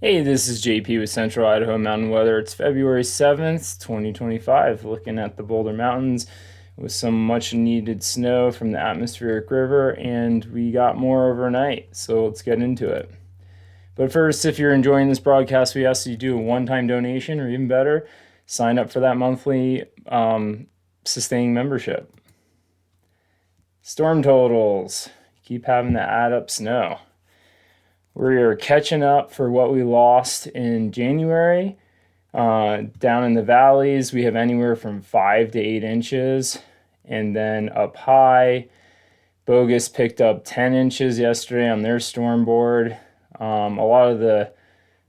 Hey, this is JP with Central Idaho Mountain Weather. It's February 7th, 2025. Looking at the Boulder Mountains with some much needed snow from the atmospheric river, and we got more overnight. So let's get into it. But first, if you're enjoying this broadcast, we ask you to do a one time donation, or even better, sign up for that monthly sustaining membership. Storm totals keep having to add up snow. We're catching up for what we lost in January. Down in the valleys, we have anywhere from 5 to 8 inches. And then up high, Bogus picked up 10 inches yesterday on their storm board. A lot of the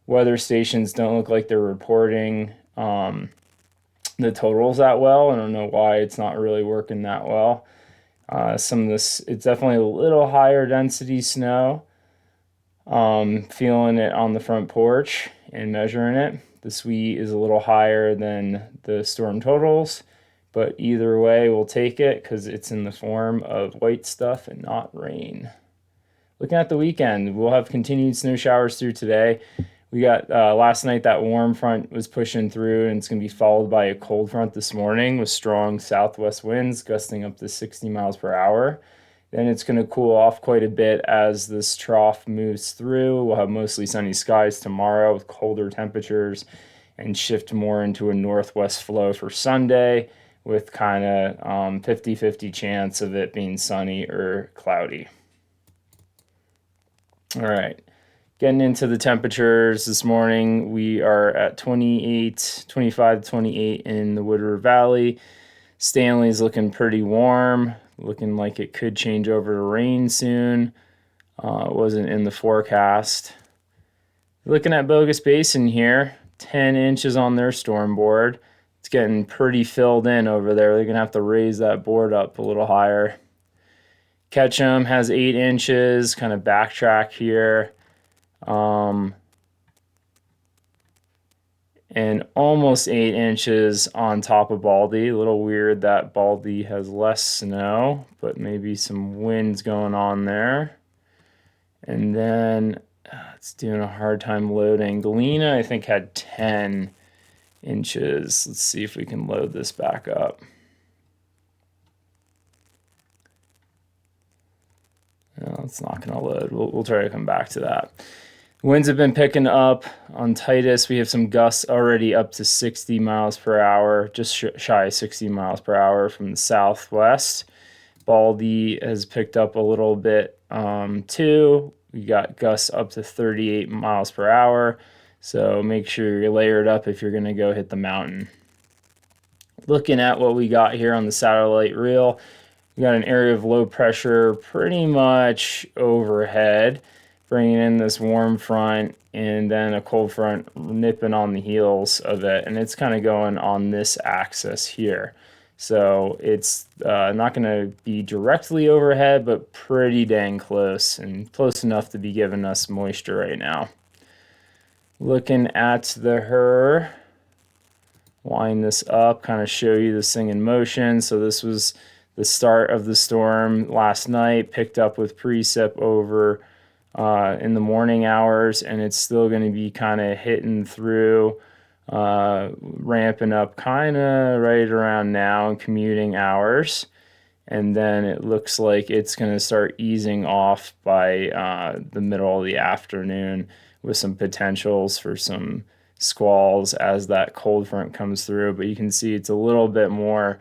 weather stations don't look like they're reporting the totals that well. I don't know why it's not really working that well. Some of this, it's definitely a little higher density snow. Feeling it on the front porch and measuring it. The SWE is a little higher than the storm totals, but either way, we'll take it because it's in the form of white stuff and not rain. Looking at the weekend, we'll have continued snow showers through today. We got last night that warm front was pushing through, and it's going to be followed by a cold front this morning with strong southwest winds gusting up to 60 miles per hour. Then it's going to cool off quite a bit as this trough moves through. We'll have mostly sunny skies tomorrow with colder temperatures and shift more into a northwest flow for Sunday with kind of 50-50 chance of it being sunny or cloudy. All right. Getting into the temperatures this morning, we are at 25 to 28 in the Wood River Valley. Stanley's looking pretty warm, looking like it could change over to rain soon. It wasn't in the forecast. Looking at Bogus Basin here, 10 inches on their storm board. It's getting pretty filled in over there. They're going to have to raise that board up a little higher. Ketchum has 8 inches, kind of backtrack here. And almost 8 inches on top of Baldy. A little weird that Baldy has less snow, but maybe some winds going on there. And then it's doing a hard time loading. Galena, I think, had 10 inches. Let's see if we can load this back up. No, it's not going to load. We'll try to come back to that. Winds have been picking up on Titus. We have some gusts already up to 60 miles per hour, just shy of 60 miles per hour from the southwest. Baldy has picked up a little bit too. We got gusts up to 38 miles per hour. So make sure you're layered up if you're going to go hit the mountain. Looking at what we got here on the satellite reel, we got an area of low pressure pretty much overhead, bringing in this warm front and then a cold front nipping on the heels of it. And it's kind of going on this axis here. So it's not going to be directly overhead, but pretty dang close and close enough to be giving us moisture right now. Looking at the HRRR, wind this up, kind of show you this thing in motion. So this was the start of the storm last night, picked up with precip over in the morning hours, and it's still going to be kind of hitting through, ramping up kind of right around now in commuting hours. And then it looks like it's going to start easing off by the middle of the afternoon with some potentials for some squalls as that cold front comes through. But you can see it's a little bit more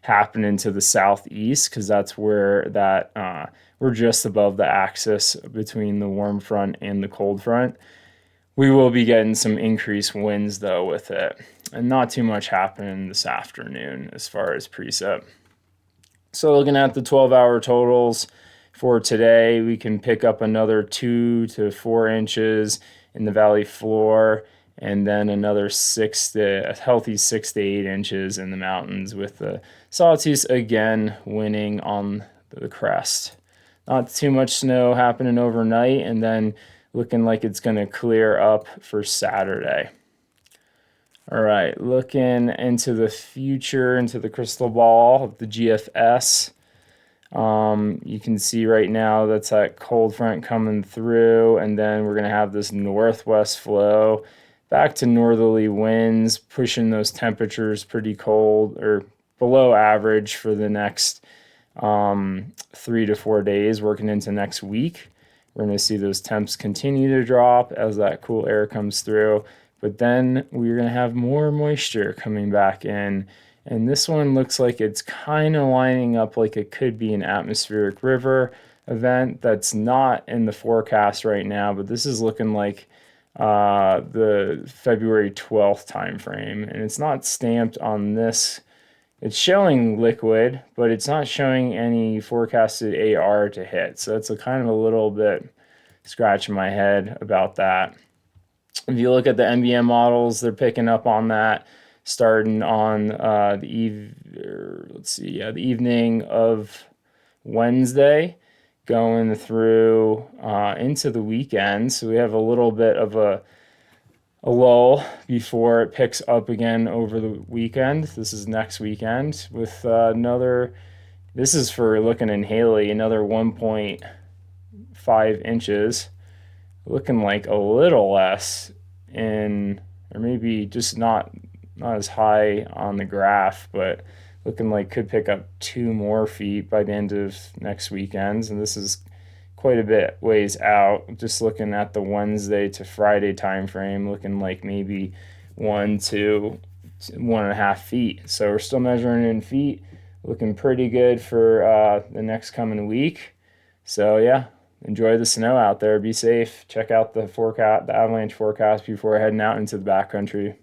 happening to the southeast because that's where that we're just above the axis between the warm front and the cold front. We will be getting some increased winds though with it, and not too much happening this afternoon as far as precip. So looking at the 12-hour totals for today, we can pick up another 2 to 4 inches in the valley floor, and then another a healthy 6 to 8 inches in the mountains, with the Sawtooth again winning on the crest. Not too much snow happening overnight, and then looking like it's going to clear up for Saturday. All right, looking into the future, into the crystal ball of the GFS. You can see right now that's that cold front coming through, and then we're going to have this northwest flow back to northerly winds, pushing those temperatures pretty cold or below average for the next 3 to 4 days, working into next week. We're going to see those temps continue to drop as that cool air comes through, but then we're going to have more moisture coming back in. And this one looks like it's kind of lining up like it could be an atmospheric river event that's not in the forecast right now, but this is looking like the February 12th time frame, and it's not stamped on this. It's showing liquid, but it's not showing any forecasted AR to hit. So it's a kind of a little bit scratching my head about that. If you look at the NBM models, they're picking up on that starting on the evening of Wednesday, going through into the weekend. So we have a little bit of a lull before it picks up again over the weekend. This is next weekend with another. This is for looking in Haley, another 1.5 inches, looking like a little less in, or maybe just not as high on the graph, but looking like could pick up 2 more feet by the end of next weekend. And this is quite a bit ways out. Just looking at the Wednesday to Friday time frame, looking like maybe 1 to 1.5 feet. So we're still measuring in feet, looking pretty good for the next coming week. So yeah, enjoy the snow out there. Be safe. Check out the forecast, the avalanche forecast before heading out into the backcountry.